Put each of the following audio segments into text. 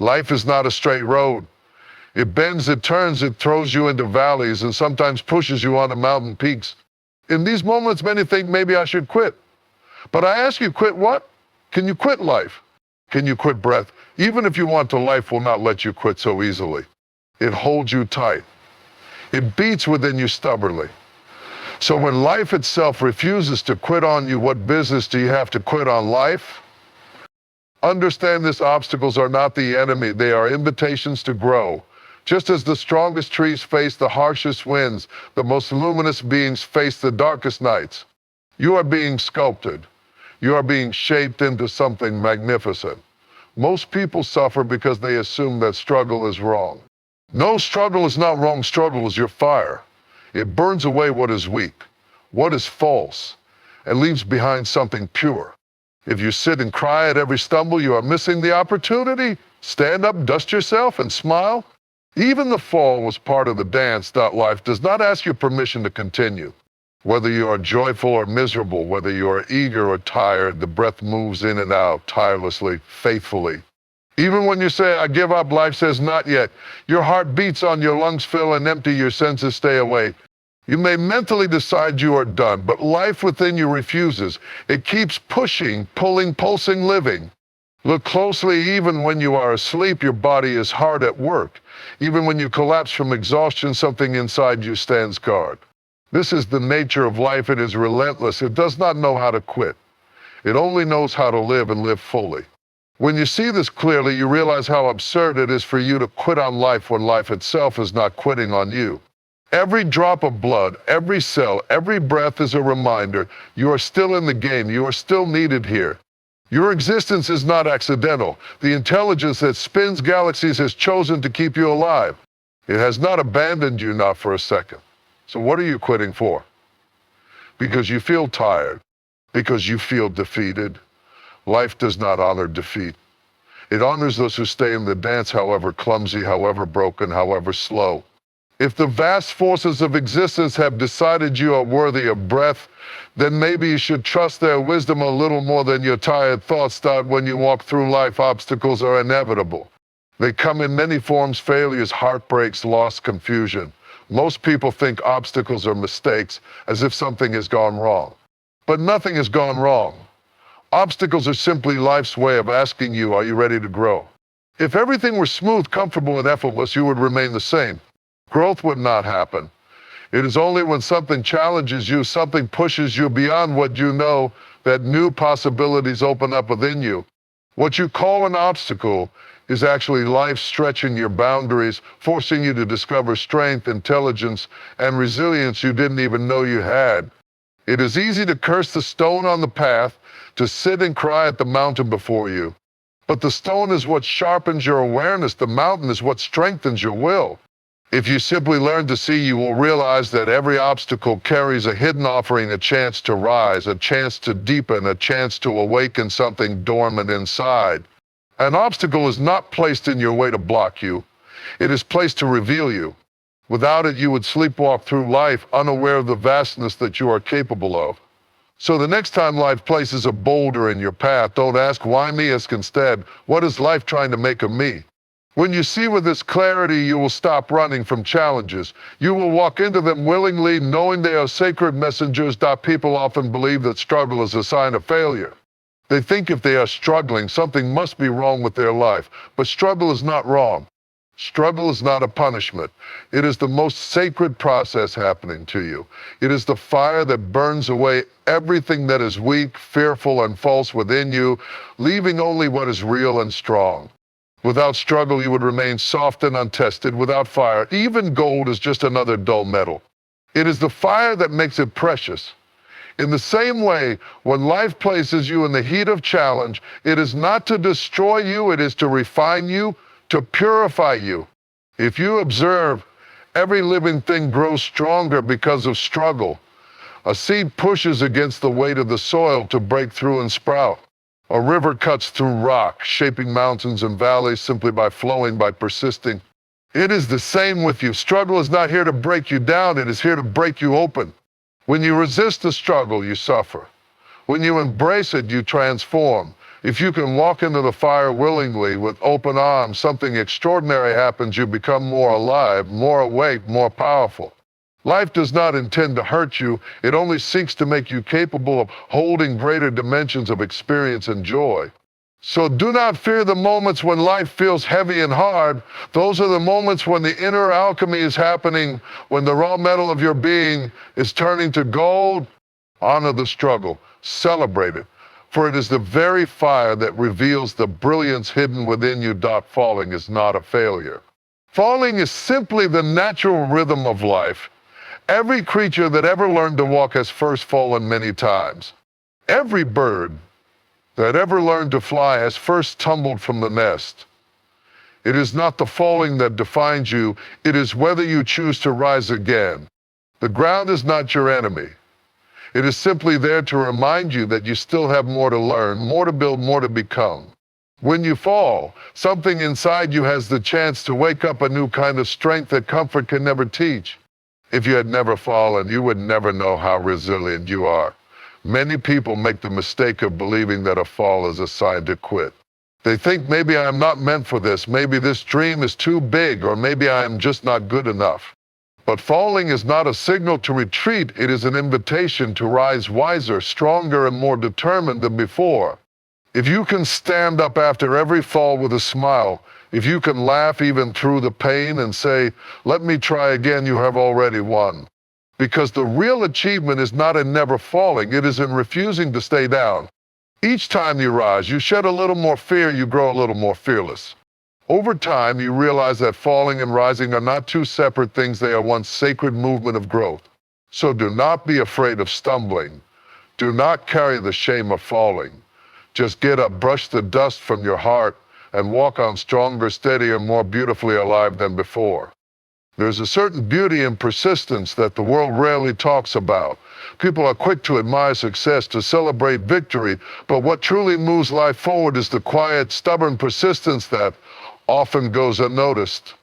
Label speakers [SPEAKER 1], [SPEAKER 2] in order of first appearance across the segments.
[SPEAKER 1] Life is not a straight road. It bends, it turns, it throws you into valleys, and sometimes pushes you onto mountain peaks. In these moments, many think maybe I should quit. But I ask you, quit what? Can you quit life? Can you quit breath? Even if you want to, life will not let you quit so easily. It holds you tight. It beats within you stubbornly. So when life itself refuses to quit on you, what business do you have to quit on life? Understand this: obstacles are not the enemy. They are invitations to grow. Just as the strongest trees face the harshest winds, the most luminous beings face the darkest nights. You are being sculpted. You are being shaped into something magnificent. Most people suffer because they assume that struggle is wrong. No, struggle is not wrong. Struggle is your fire. It burns away what is weak, what is false, and leaves behind something pure. If you sit and cry at every stumble, you are missing the opportunity. Stand up, dust yourself, and smile. Even the fall was part of the dance. Life does not ask your permission to continue. Whether you are joyful or miserable, whether you are eager or tired, the breath moves in and out tirelessly, faithfully. Even when you say, I give up, life says, not yet. Your heart beats on, your lungs fill and empty, your senses stay awake. You may mentally decide you are done, but life within you refuses. It keeps pushing, pulling, pulsing, living. Look closely. Even when you are asleep, your body is hard at work. Even when you collapse from exhaustion, something inside you stands guard. This is the nature of life. It is relentless. It does not know how to quit. It only knows how to live and live fully. When you see this clearly, you realize how absurd it is for you to quit on life when life itself is not quitting on you. Every drop of blood, every cell, every breath is a reminder you are still in the game. You are still needed here. Your existence is not accidental. The intelligence that spins galaxies has chosen to keep you alive. It has not abandoned you, not for a second. So what are you quitting for? Because you feel tired, because you feel defeated. Life does not honor defeat. It honors those who stay in the dance, however clumsy, however broken, however slow. If the vast forces of existence have decided you are worthy of breath, then maybe you should trust their wisdom a little more than your tired thoughts. When you walk through life, obstacles are inevitable. They come in many forms: failures, heartbreaks, loss, confusion. Most people think obstacles are mistakes, as if something has gone wrong. But nothing has gone wrong. Obstacles are simply life's way of asking you, are you ready to grow? If everything were smooth, comfortable, and effortless, you would remain the same. Growth would not happen. It is only when something challenges you, something pushes you beyond what you know, that new possibilities open up within you. What you call an obstacle is actually life stretching your boundaries, forcing you to discover strength, intelligence, and resilience you didn't even know you had. It is easy to curse the stone on the path, to sit and cry at the mountain before you. But the stone is what sharpens your awareness. The mountain is what strengthens your will. If you simply learn to see, you will realize that every obstacle carries a hidden offering, a chance to rise, a chance to deepen, a chance to awaken something dormant inside. An obstacle is not placed in your way to block you. It is placed to reveal you. Without it, you would sleepwalk through life, unaware of the vastness that you are capable of. So the next time life places a boulder in your path, don't ask, why me? Ask instead, what is life trying to make of me? When you see with this clarity, you will stop running from challenges. You will walk into them willingly, knowing they are sacred messengers. People often believe that struggle is a sign of failure. They think if they are struggling, something must be wrong with their life. But struggle is not wrong. Struggle is not a punishment. It is the most sacred process happening to you. It is the fire that burns away everything that is weak, fearful, and false within you, leaving only what is real and strong. Without struggle, you would remain soft and untested. Without fire, even gold is just another dull metal. It is the fire that makes it precious. In the same way, when life places you in the heat of challenge, it is not to destroy you, it is to refine you, to purify you. If you observe, every living thing grows stronger because of struggle. A seed pushes against the weight of the soil to break through and sprout. A river cuts through rock, shaping mountains and valleys simply by flowing, by persisting. It is the same with you. Struggle is not here to break you down, it is here to break you open. When you resist the struggle, you suffer. When you embrace it, you transform. If you can walk into the fire willingly with open arms, something extraordinary happens. You become more alive, more awake, more powerful. Life does not intend to hurt you. It only seeks to make you capable of holding greater dimensions of experience and joy. So do not fear the moments when life feels heavy and hard. Those are the moments when the inner alchemy is happening, when the raw metal of your being is turning to gold. Honor the struggle. Celebrate it. For it is the very fire that reveals the brilliance hidden within you. Falling is not a failure. Falling is simply the natural rhythm of life. Every creature that ever learned to walk has first fallen many times. Every bird that ever learned to fly has first tumbled from the nest. It is not the falling that defines you, it is whether you choose to rise again. The ground is not your enemy. It is simply there to remind you that you still have more to learn, more to build, more to become. When you fall, something inside you has the chance to wake up a new kind of strength that comfort can never teach. If you had never fallen, you would never know how resilient you are. Many people make the mistake of believing that a fall is a sign to quit. They think maybe I am not meant for this, maybe this dream is too big, or maybe I am just not good enough. But falling is not a signal to retreat, it is an invitation to rise wiser, stronger, and more determined than before. If you can stand up after every fall with a smile, if you can laugh even through the pain and say, "Let me try again," you have already won. Because the real achievement is not in never falling, it is in refusing to stay down. Each time you rise, you shed a little more fear, you grow a little more fearless. Over time, you realize that falling and rising are not two separate things, they are one sacred movement of growth. So do not be afraid of stumbling. Do not carry the shame of falling. Just get up, brush the dust from your heart, and walk on stronger, steadier, more beautifully alive than before. There's a certain beauty in persistence that the world rarely talks about. People are quick to admire success, to celebrate victory, but what truly moves life forward is the quiet, stubborn persistence that often goes unnoticed.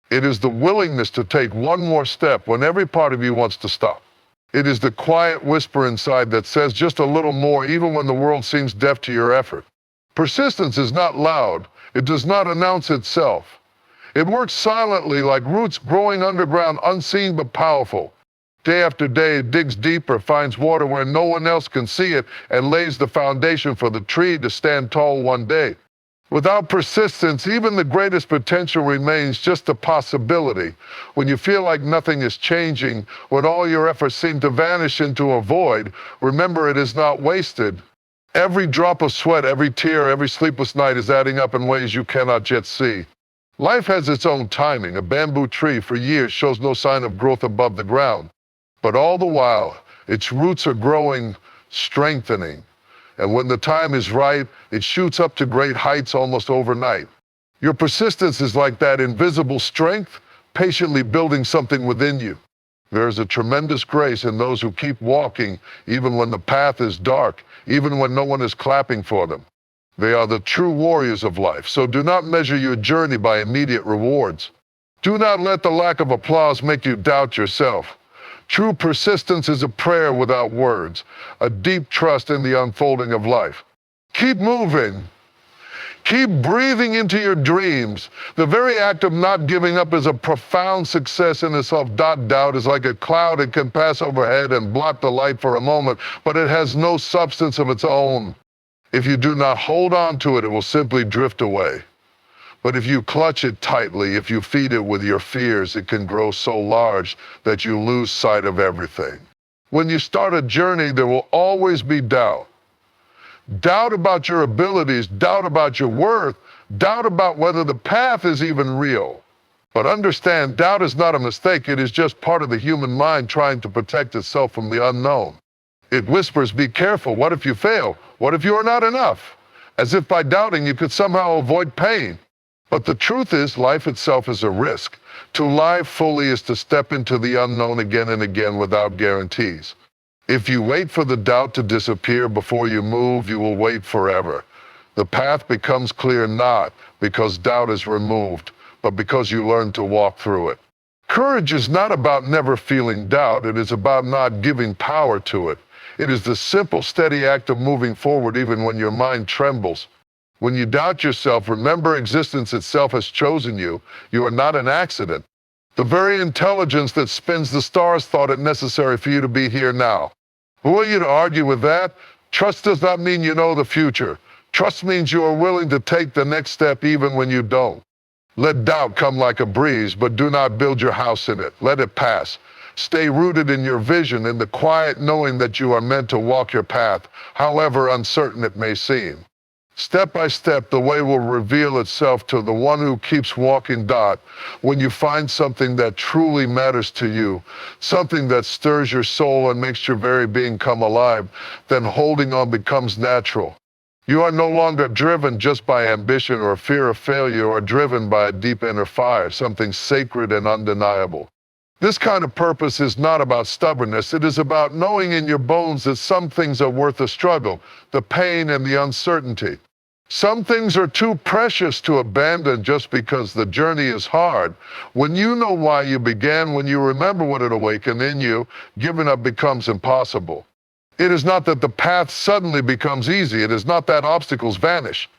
[SPEAKER 1] It is the willingness to take one more step when every part of you wants to stop. It is the quiet whisper inside that says just a little more even when the world seems deaf to your effort. Persistence is not loud. It does not announce itself. It works silently like roots growing underground, unseen but powerful. Day after day, it digs deeper, finds water where no one else can see it, and lays the foundation for the tree to stand tall one day. Without persistence, even the greatest potential remains just a possibility. When you feel like nothing is changing, when all your efforts seem to vanish into a void, remember it is not wasted. Every drop of sweat, every tear, every sleepless night is adding up in ways you cannot yet see. Life has its own timing. A bamboo tree for years shows no sign of growth above the ground. But all the while, its roots are growing, strengthening. And when the time is right, it shoots up to great heights almost overnight. Your persistence is like that invisible strength, patiently building something within you. There is a tremendous grace in those who keep walking, even when the path is dark, even when no one is clapping for them. They are the true warriors of life, so do not measure your journey by immediate rewards. Do not let the lack of applause make you doubt yourself. True persistence is a prayer without words, a deep trust in the unfolding of life. Keep moving. Keep breathing into your dreams. The very act of not giving up is a profound success in itself. Doubt is like a cloud. It can pass overhead and blot the light for a moment, but it has no substance of its own. If you do not hold on to it, it will simply drift away. But if you clutch it tightly, if you feed it with your fears, it can grow so large that you lose sight of everything. When you start a journey, there will always be doubt. Doubt about your abilities, doubt about your worth, doubt about whether the path is even real. But understand, doubt is not a mistake. It is just part of the human mind trying to protect itself from the unknown. It whispers, be careful. What if you fail? What if you are not enough? As if by doubting you could somehow avoid pain. But the truth is, life itself is a risk. To live fully is to step into the unknown again and again without guarantees. If you wait for the doubt to disappear before you move, you will wait forever. The path becomes clear not because doubt is removed, but because you learn to walk through it. Courage is not about never feeling doubt. It is about not giving power to it. It is the simple, steady act of moving forward even when your mind trembles. When you doubt yourself, remember existence itself has chosen you. You are not an accident. The very intelligence that spins the stars thought it necessary for you to be here now. Who are you to argue with that? Trust does not mean you know the future. Trust means you are willing to take the next step even when you don't. Let doubt come like a breeze, but do not build your house in it. Let it pass. Stay rooted in your vision, in the quiet knowing that you are meant to walk your path, however uncertain it may seem. Step by step, the way will reveal itself to the one who keeps walking. When you find something that truly matters to you, something that stirs your soul and makes your very being come alive, then holding on becomes natural. You are no longer driven just by ambition or fear of failure, or driven by a deep inner fire, something sacred and undeniable. This kind of purpose is not about stubbornness. It is about knowing in your bones that some things are worth the struggle, the pain and the uncertainty. Some things are too precious to abandon just because the journey is hard. When you know why you began, when you remember what it awakened in you, giving up becomes impossible. It is not that the path suddenly becomes easy. It is not that obstacles vanish.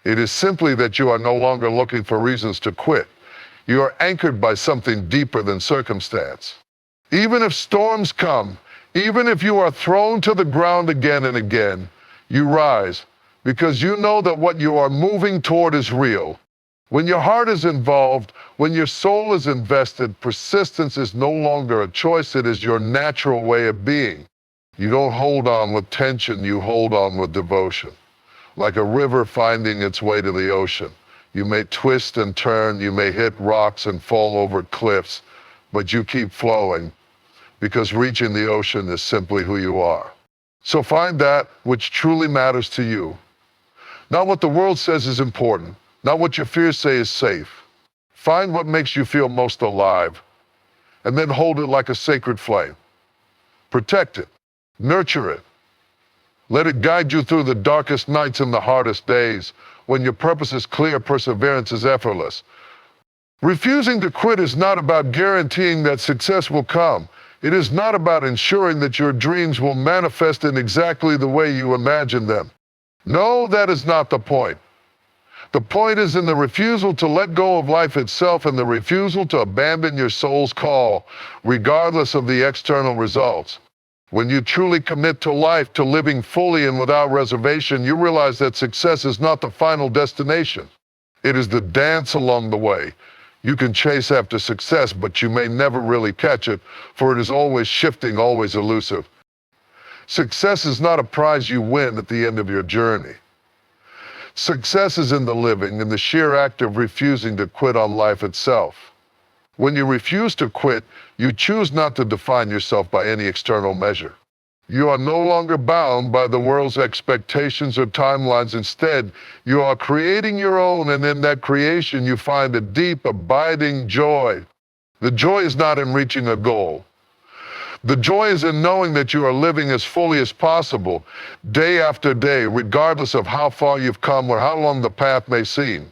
[SPEAKER 1] It is simply that you are no longer looking for reasons to quit. You are anchored by something deeper than circumstance. Even if storms come, even if you are thrown to the ground again and again, you rise, because you know that what you are moving toward is real. When your heart is involved, when your soul is invested, persistence is no longer a choice, it is your natural way of being. You don't hold on with tension, you hold on with devotion. Like a river finding its way to the ocean. You may twist and turn, you may hit rocks and fall over cliffs, but you keep flowing, because reaching the ocean is simply who you are. So find that which truly matters to you. Not what the world says is important, not what your fears say is safe. Find what makes you feel most alive, and then hold it like a sacred flame. Protect it, nurture it. Let it guide you through the darkest nights and the hardest days. When your purpose is clear, perseverance is effortless. Refusing to quit is not about guaranteeing that success will come. It is not about ensuring that your dreams will manifest in exactly the way you imagine them. No, that is not the point. The point is in the refusal to let go of life itself and the refusal to abandon your soul's call, regardless of the external results. When you truly commit to life, to living fully and without reservation, you realize that success is not the final destination. It is the dance along the way. You can chase after success, but you may never really catch it, for it is always shifting, always elusive. Success is not a prize you win at the end of your journey. Success is in the living, in the sheer act of refusing to quit on life itself. When you refuse to quit, you choose not to define yourself by any external measure. You are no longer bound by the world's expectations or timelines. Instead, you are creating your own, and in that creation you find a deep, abiding joy. The joy is not in reaching a goal. The joy is in knowing that you are living as fully as possible, day after day, regardless of how far you've come or how long the path may seem.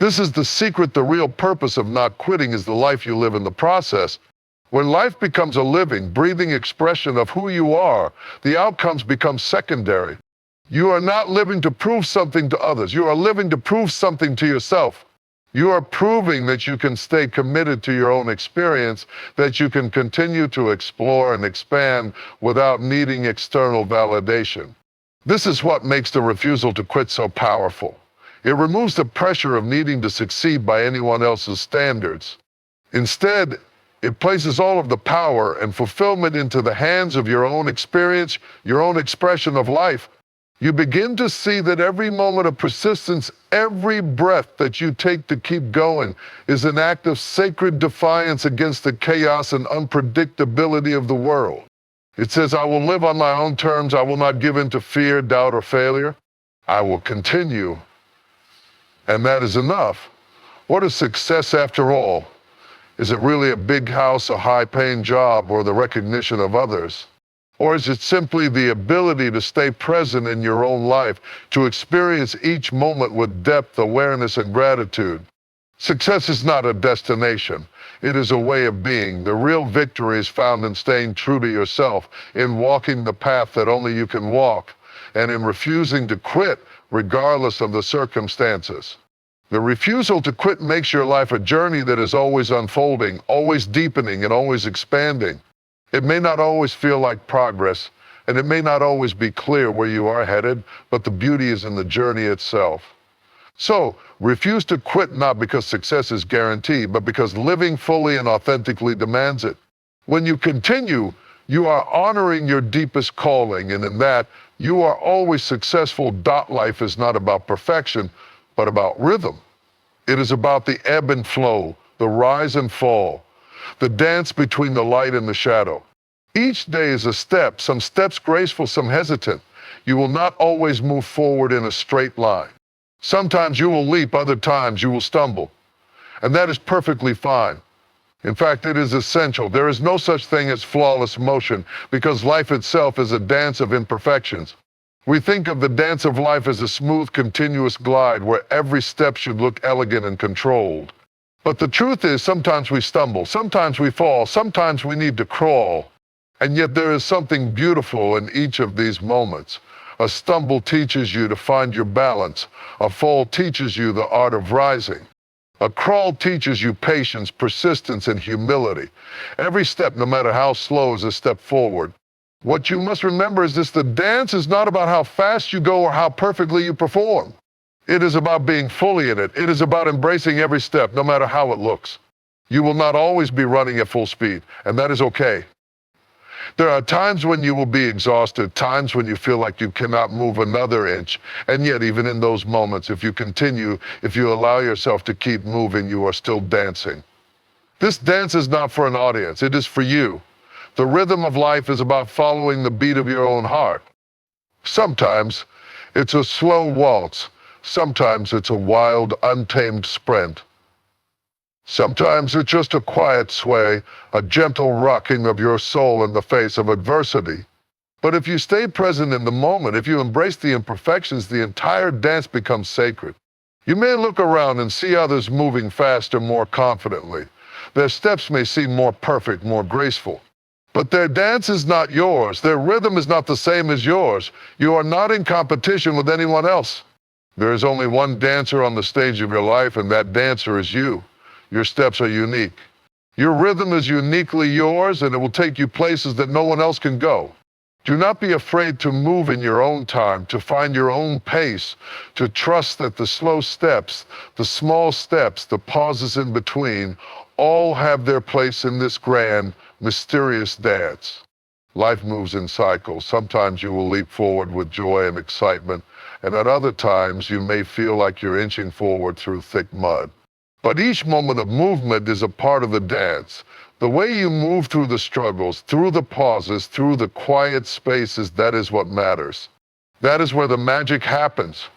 [SPEAKER 1] This is the secret, the real purpose of not quitting is the life you live in the process. When life becomes a living, breathing expression of who you are, the outcomes become secondary. You are not living to prove something to others. You are living to prove something to yourself. You are proving that you can stay committed to your own experience, that you can continue to explore and expand without needing external validation. This is what makes the refusal to quit so powerful. It removes the pressure of needing to succeed by anyone else's standards. Instead, it places all of the power and fulfillment into the hands of your own experience, your own expression of life. You begin to see that every moment of persistence, every breath that you take to keep going is an act of sacred defiance against the chaos and unpredictability of the world. It says, I will live on my own terms. I will not give in to fear, doubt, or failure. I will continue. And that is enough. What is success after all? Is it really a big house, a high-paying job, or the recognition of others? Or is it simply the ability to stay present in your own life, to experience each moment with depth, awareness, and gratitude? Success is not a destination. It is a way of being. The real victory is found in staying true to yourself, in walking the path that only you can walk, and in refusing to quit regardless of the circumstances. The refusal to quit makes your life a journey that is always unfolding, always deepening, and always expanding. It may not always feel like progress, and it may not always be clear where you are headed, but the beauty is in the journey itself. So, refuse to quit not because success is guaranteed, but because living fully and authentically demands it. When you continue, you are honoring your deepest calling, and in that, you are always successful. Life is not about perfection, but about rhythm. It is about the ebb and flow, the rise and fall, the dance between the light and the shadow. Each day is a step, some steps graceful, some hesitant. You will not always move forward in a straight line. Sometimes you will leap, other times you will stumble. And that is perfectly fine. In fact, it is essential. There is no such thing as flawless motion because life itself is a dance of imperfections. We think of the dance of life as a smooth, continuous glide where every step should look elegant and controlled. But the truth is, sometimes we stumble, sometimes we fall, sometimes we need to crawl. And yet there is something beautiful in each of these moments. A stumble teaches you to find your balance. A fall teaches you the art of rising. A crawl teaches you patience, persistence, and humility. Every step, no matter how slow, is a step forward. What you must remember is this: the dance is not about how fast you go or how perfectly you perform. It is about being fully in it. It is about embracing every step, no matter how it looks. You will not always be running at full speed, and that is okay. There are times when you will be exhausted, times when you feel like you cannot move another inch. And yet, even in those moments, if you continue, if you allow yourself to keep moving, you are still dancing. This dance is not for an audience, it is for you. The rhythm of life is about following the beat of your own heart. Sometimes it's a slow waltz. Sometimes it's a wild, untamed sprint. Sometimes it's just a quiet sway, a gentle rocking of your soul in the face of adversity. But if you stay present in the moment, if you embrace the imperfections, the entire dance becomes sacred. You may look around and see others moving faster, more confidently. Their steps may seem more perfect, more graceful. But their dance is not yours. Their rhythm is not the same as yours. You are not in competition with anyone else. There is only one dancer on the stage of your life, and that dancer is you. Your steps are unique. Your rhythm is uniquely yours, and it will take you places that no one else can go. Do not be afraid to move in your own time, to find your own pace, to trust that the slow steps, the small steps, the pauses in between, all have their place in this grand, mysterious dance. Life moves in cycles. Sometimes you will leap forward with joy and excitement, and at other times you may feel like you're inching forward through thick mud. But each moment of movement is a part of the dance. The way you move through the struggles, through the pauses, through the quiet spaces, that is what matters. That is where the magic happens.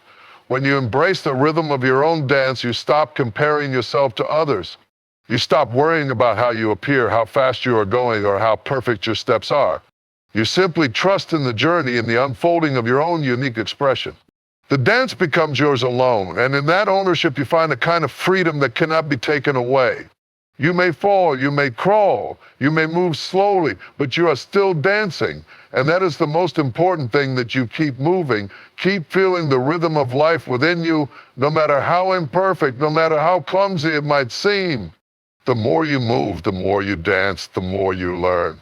[SPEAKER 1] When you embrace the rhythm of your own dance, you stop comparing yourself to others. You stop worrying about how you appear, how fast you are going, or how perfect your steps are. You simply trust in the journey and the unfolding of your own unique expression. The dance becomes yours alone, and in that ownership you find a kind of freedom that cannot be taken away. You may fall, you may crawl, you may move slowly, but you are still dancing. And that is the most important thing, that you keep moving, keep feeling the rhythm of life within you, no matter how imperfect, no matter how clumsy it might seem. The more you move, the more you dance, the more you learn.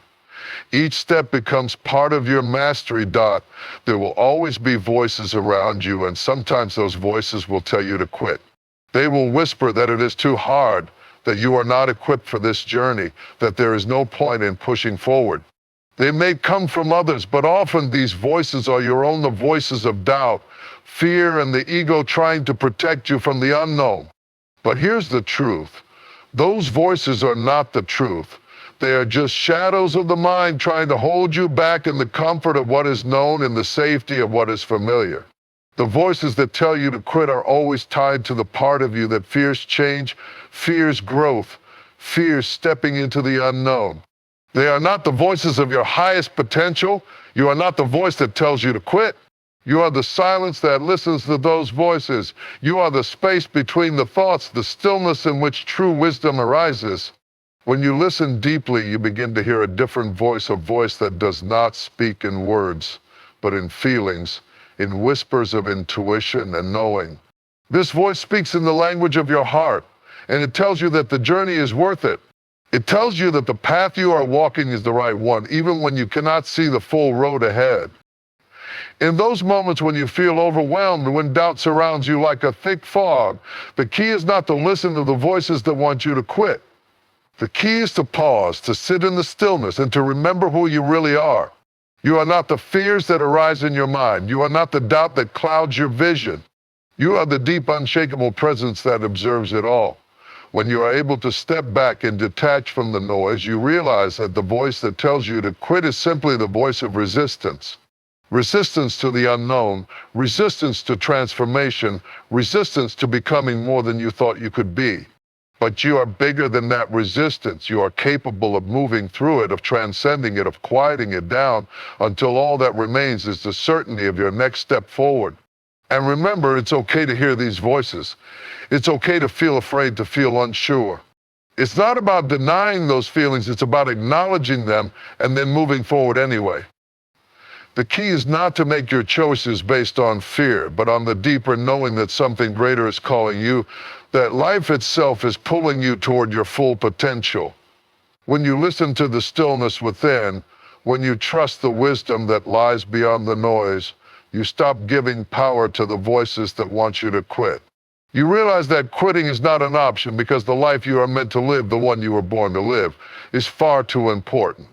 [SPEAKER 1] Each step becomes part of your mastery. There will always be voices around you, and sometimes those voices will tell you to quit. They will whisper that it is too hard, that you are not equipped for this journey, that there is no point in pushing forward. They may come from others, but often these voices are your own, the voices of doubt, fear, and the ego trying to protect you from the unknown. But here's the truth. Those voices are not the truth. They are just shadows of the mind trying to hold you back in the comfort of what is known and the safety of what is familiar. The voices that tell you to quit are always tied to the part of you that fears change, fears growth, fears stepping into the unknown. They are not the voices of your highest potential. You are not the voice that tells you to quit. You are the silence that listens to those voices. You are the space between the thoughts, the stillness in which true wisdom arises. When you listen deeply, you begin to hear a different voice, a voice that does not speak in words, but in feelings, in whispers of intuition and knowing. This voice speaks in the language of your heart, and it tells you that the journey is worth it. It tells you that the path you are walking is the right one, even when you cannot see the full road ahead. In those moments when you feel overwhelmed, when doubt surrounds you like a thick fog, the key is not to listen to the voices that want you to quit. The key is to pause, to sit in the stillness, and to remember who you really are. You are not the fears that arise in your mind. You are not the doubt that clouds your vision. You are the deep, unshakable presence that observes it all. When you are able to step back and detach from the noise, you realize that the voice that tells you to quit is simply the voice of resistance. Resistance to the unknown, resistance to transformation, resistance to becoming more than you thought you could be. But you are bigger than that resistance. You are capable of moving through it, of transcending it, of quieting it down until all that remains is the certainty of your next step forward. And remember, it's okay to hear these voices. It's okay to feel afraid, to feel unsure. It's not about denying those feelings, it's about acknowledging them and then moving forward anyway. The key is not to make your choices based on fear, but on the deeper knowing that something greater is calling you, that life itself is pulling you toward your full potential. When you listen to the stillness within, when you trust the wisdom that lies beyond the noise, you stop giving power to the voices that want you to quit. You realize that quitting is not an option because the life you are meant to live, the one you were born to live, is far too important.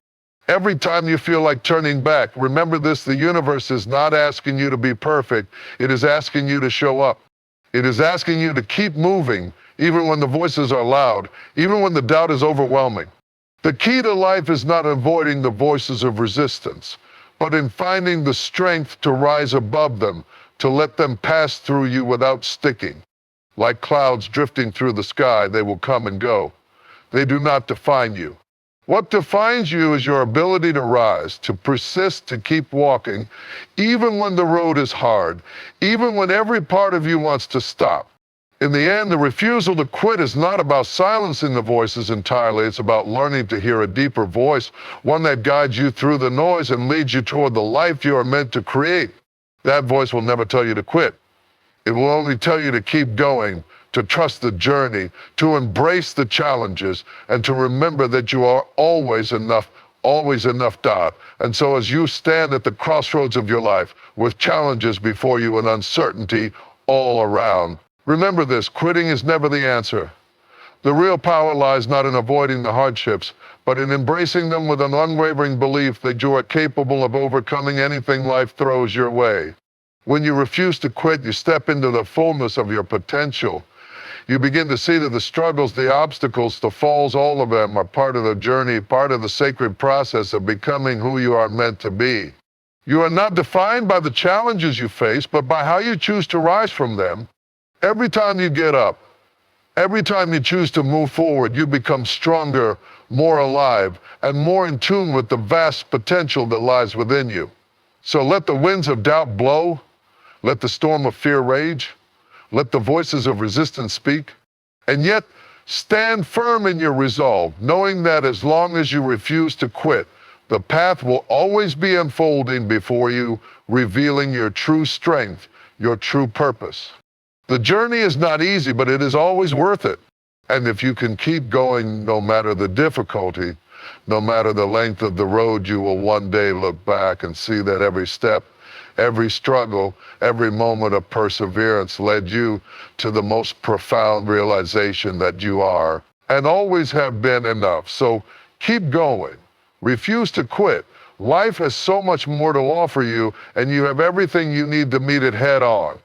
[SPEAKER 1] Every time you feel like turning back, remember this: the universe is not asking you to be perfect. It is asking you to show up. It is asking you to keep moving, even when the voices are loud, even when the doubt is overwhelming. The key to life is not avoiding the voices of resistance, but in finding the strength to rise above them, to let them pass through you without sticking. Like clouds drifting through the sky, they will come and go. They do not define you. What defines you is your ability to rise, to persist, to keep walking, even when the road is hard, even when every part of you wants to stop. In the end, the refusal to quit is not about silencing the voices entirely. It's about learning to hear a deeper voice, one that guides you through the noise and leads you toward the life you are meant to create. That voice will never tell you to quit. It will only tell you to keep going, to trust the journey, to embrace the challenges, and to remember that you are always enough, Dot. And so as you stand at the crossroads of your life, with challenges before you and uncertainty all around, remember this: quitting is never the answer. The real power lies not in avoiding the hardships, but in embracing them with an unwavering belief that you are capable of overcoming anything life throws your way. When you refuse to quit, you step into the fullness of your potential. You begin to see that the struggles, the obstacles, the falls, all of them are part of the journey, part of the sacred process of becoming who you are meant to be. You are not defined by the challenges you face, but by how you choose to rise from them. Every time you get up, every time you choose to move forward, you become stronger, more alive, and more in tune with the vast potential that lies within you. So let the winds of doubt blow, let the storm of fear rage, let the voices of resistance speak, and yet stand firm in your resolve, knowing that as long as you refuse to quit, the path will always be unfolding before you, revealing your true strength, your true purpose. The journey is not easy, but it is always worth it. And if you can keep going no matter the difficulty, no matter the length of the road, you will one day look back and see that every step, every struggle, every moment of perseverance led you to the most profound realization that you are and always have been enough. So keep going. Refuse to quit. Life has so much more to offer you, and you have everything you need to meet it head on.